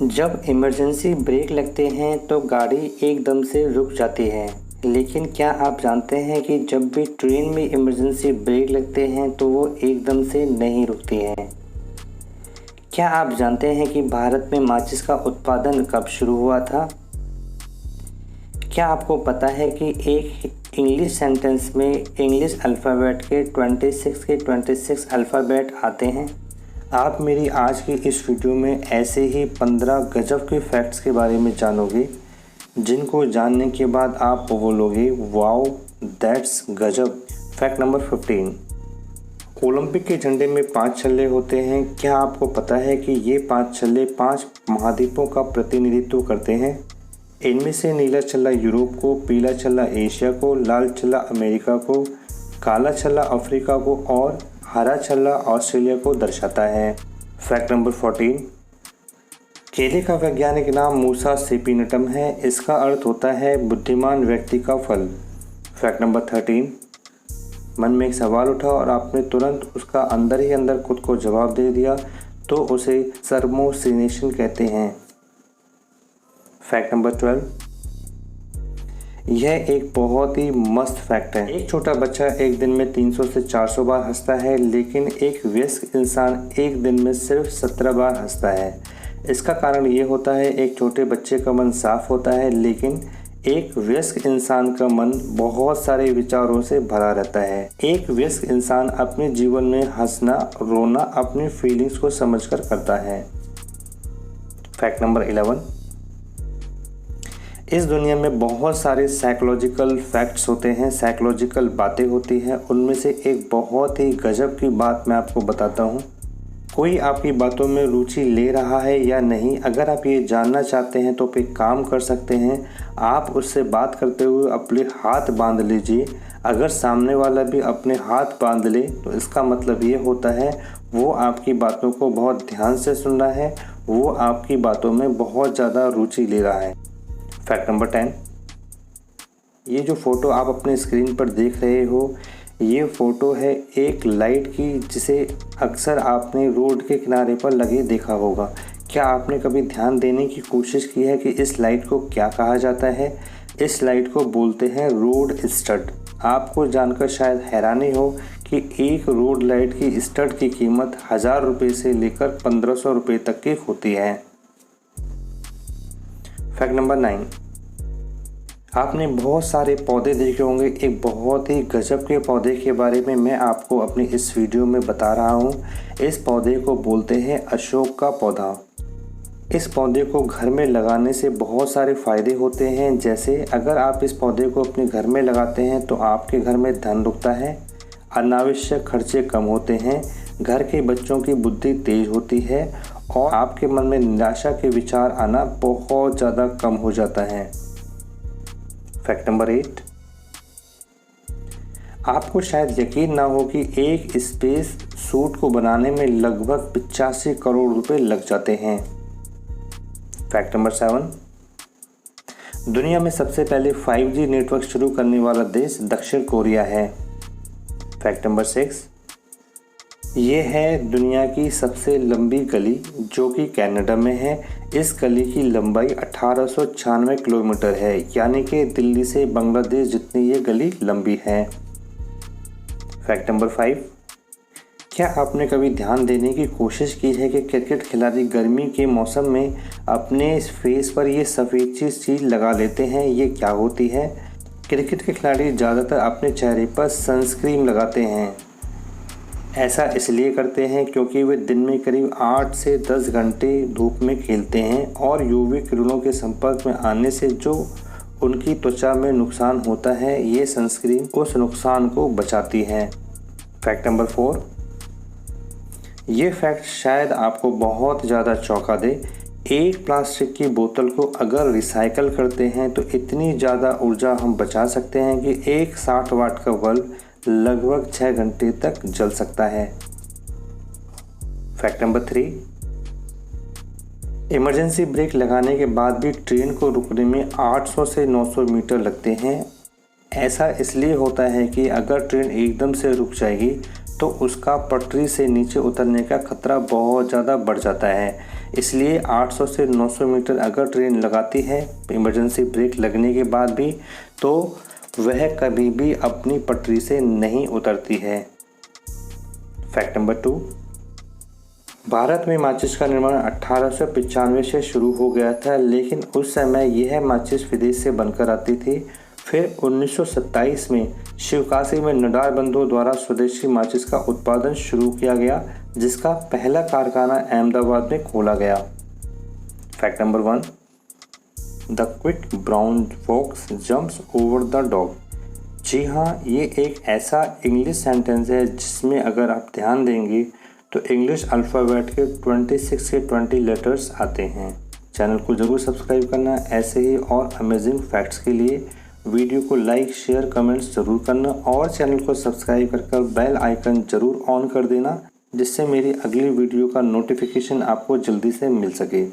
जब emergency brake लगते हैं तो गाड़ी एकदम से रुक जाती है। लेकिन क्या आप जानते हैं कि जब भी ट्रेन में इमरजेंसी ब्रेक लगते हैं तो वो एकदम से नहीं रुकती हैं। क्या आप जानते हैं कि भारत में माचिस का उत्पादन कब शुरू हुआ था? क्या आपको पता है कि एक इंग्लिश सेंटेंस में इंग्लिश अल्फ़ाबेट के 26 अल्फ़ाबेट आते हैं? आप मेरी आज की इस वीडियो में ऐसे ही 15 गजब के फैक्ट्स के बारे में जानोगे जिनको जानने के बाद आप बोलोगे वाओ दैट्स गजब। फैक्ट नंबर 15, ओलंपिक के झंडे में 5 छल्ले होते हैं। क्या आपको पता है कि ये 5 छल्ले 5 महाद्वीपों का प्रतिनिधित्व करते हैं? इनमें से नीला छल्ला यूरोप को, पीला छल्ला एशिया को, लाल छल्ला अमेरिका को, काला छल्ला अफ्रीका को और हरा छल्ला ऑस्ट्रेलिया को दर्शाता है। फैक्ट नंबर 14, केले का वैज्ञानिक नाम मूसा सेपिनटम है। इसका अर्थ होता है बुद्धिमान व्यक्ति का फल। फैक्ट नंबर 13, मन में एक सवाल उठा और आपने तुरंत उसका अंदर ही अंदर खुद को जवाब दे दिया तो उसे सर्मोसिनेशन कहते हैं। फैक्ट नंबर 12, यह एक बहुत ही मस्त फैक्ट है। एक छोटा बच्चा एक दिन में 300 से 400 बार हंसता है, लेकिन एक वयस्क इंसान एक दिन में सिर्फ 17 बार हंसता है। इसका कारण ये होता है एक छोटे बच्चे का मन साफ होता है, लेकिन एक वयस्क इंसान का मन बहुत सारे विचारों से भरा रहता है। एक वयस्क इंसान अपने जीवन में हंसना रोना अपनी फीलिंग्स को समझकर करता है। फैक्ट नंबर 11, इस दुनिया में बहुत सारे साइकोलॉजिकल फैक्ट्स होते हैं, साइकोलॉजिकल बातें होती हैं। उनमें से एक बहुत ही गजब की बात मैं आपको बताता हूँ। कोई आपकी बातों में रुचि ले रहा है या नहीं, अगर आप ये जानना चाहते हैं तो फिर काम कर सकते हैं। आप उससे बात करते हुए अपने हाथ बांध लीजिए। अगर सामने वाला भी अपने हाथ बांध ले तो इसका मतलब ये होता है वो आपकी बातों को बहुत ध्यान से सुन रहा है, वो आपकी बातों में बहुत ज़्यादा रुचि ले रहा है। फैक्ट नंबर 10, ये जो फ़ोटो आप अपने स्क्रीन पर देख रहे हो, ये फ़ोटो है एक लाइट की जिसे अक्सर आपने रोड के किनारे पर लगे देखा होगा। क्या आपने कभी ध्यान देने की कोशिश की है कि इस लाइट को क्या कहा जाता है? इस लाइट को बोलते हैं रोड स्टड। आपको जानकर शायद हैरानी हो कि एक रोड लाइट की स्टड की कीमत 1000 रुपये से लेकर 1500 रुपये तक की होती है। फैक्ट नंबर 9, आपने बहुत सारे पौधे देखे होंगे। एक बहुत ही गजब के पौधे के बारे में मैं आपको अपनी इस वीडियो में बता रहा हूँ। इस पौधे को बोलते हैं अशोक का पौधा। इस पौधे को घर में लगाने से बहुत सारे फ़ायदे होते हैं। जैसे अगर आप इस पौधे को अपने घर में लगाते हैं तो आपके घर में धन रुकता है, अनावश्यक खर्चे कम होते हैं, घर के बच्चों की बुद्धि तेज होती है और आपके मन में निराशा के विचार आना बहुत ज़्यादा कम हो जाता है। फैक्ट नंबर 8, आपको शायद यकीन ना हो कि एक स्पेस सूट को बनाने में लगभग 85 करोड़ रुपए लग जाते हैं। फैक्ट नंबर 7, दुनिया में सबसे पहले 5G नेटवर्क शुरू करने वाला देश दक्षिण कोरिया है। फैक्ट नंबर 6, ये है दुनिया की सबसे लंबी गली जो कि कनाडा में है। इस गली की लंबाई 1896 किलोमीटर है, यानी कि दिल्ली से बांग्लादेश जितनी ये गली लंबी है। फैक्ट नंबर 5, क्या आपने कभी ध्यान देने की कोशिश की है कि क्रिकेट खिलाड़ी गर्मी के मौसम में अपने फेस पर ये सफ़ेद चीज़ लगा लेते हैं? ये क्या होती है? क्रिकेट के खिलाड़ी ज़्यादातर अपने चेहरे पर सनस्क्रीन लगाते हैं। ऐसा इसलिए करते हैं क्योंकि वे दिन में करीब 8 से 10 घंटे धूप में खेलते हैं और यूवी किरणों के संपर्क में आने से जो उनकी त्वचा में नुकसान होता है, ये सनस्क्रीन उस नुकसान को बचाती है। फैक्ट नंबर 4, ये फैक्ट शायद आपको बहुत ज़्यादा चौंका दे। एक प्लास्टिक की बोतल को अगर रिसाइकल करते हैं तो इतनी ज़्यादा ऊर्जा हम बचा सकते हैं कि एक 60 वाट का बल्ब लगभग 6 घंटे तक जल सकता है। फैक्ट नंबर 3, इमरजेंसी ब्रेक लगाने के बाद भी ट्रेन को रुकने में 800 से 900 मीटर लगते हैं। ऐसा इसलिए होता है कि अगर ट्रेन एकदम से रुक जाएगी तो उसका पटरी से नीचे उतरने का खतरा बहुत ज़्यादा बढ़ जाता है। इसलिए 800 से 900 मीटर अगर ट्रेन लगाती है इमरजेंसी ब्रेक लगने के बाद भी, तो वह कभी भी अपनी पटरी से नहीं उतरती है। फैक्ट नंबर 2, भारत में माचिस का निर्माण 1895 से शुरू हो गया था, लेकिन उस समय यह माचिस विदेश से बनकर आती थी। फिर 1927 में शिवकाशी में नडार बंधुओं द्वारा स्वदेशी माचिस का उत्पादन शुरू किया गया, जिसका पहला कारखाना अहमदाबाद में खोला गया। Fact number 1, the quick brown fox jumps over the dog. जी हाँ, ये एक ऐसा इंग्लिश सेंटेंस है जिसमें अगर आप ध्यान देंगे तो इंग्लिश अल्फ़ाबेट के 26 के 20 लेटर्स आते हैं। चैनल को ज़रूर सब्सक्राइब करना ऐसे ही और अमेजिंग फैक्ट्स के लिए। वीडियो को लाइक शेयर कमेंट्स ज़रूर करना और चैनल को सब्सक्राइब कर बेल आइकन ज़रूर ऑन कर देना, जिससे मेरी अगली वीडियो का नोटिफिकेशन आपको जल्दी से मिल सके।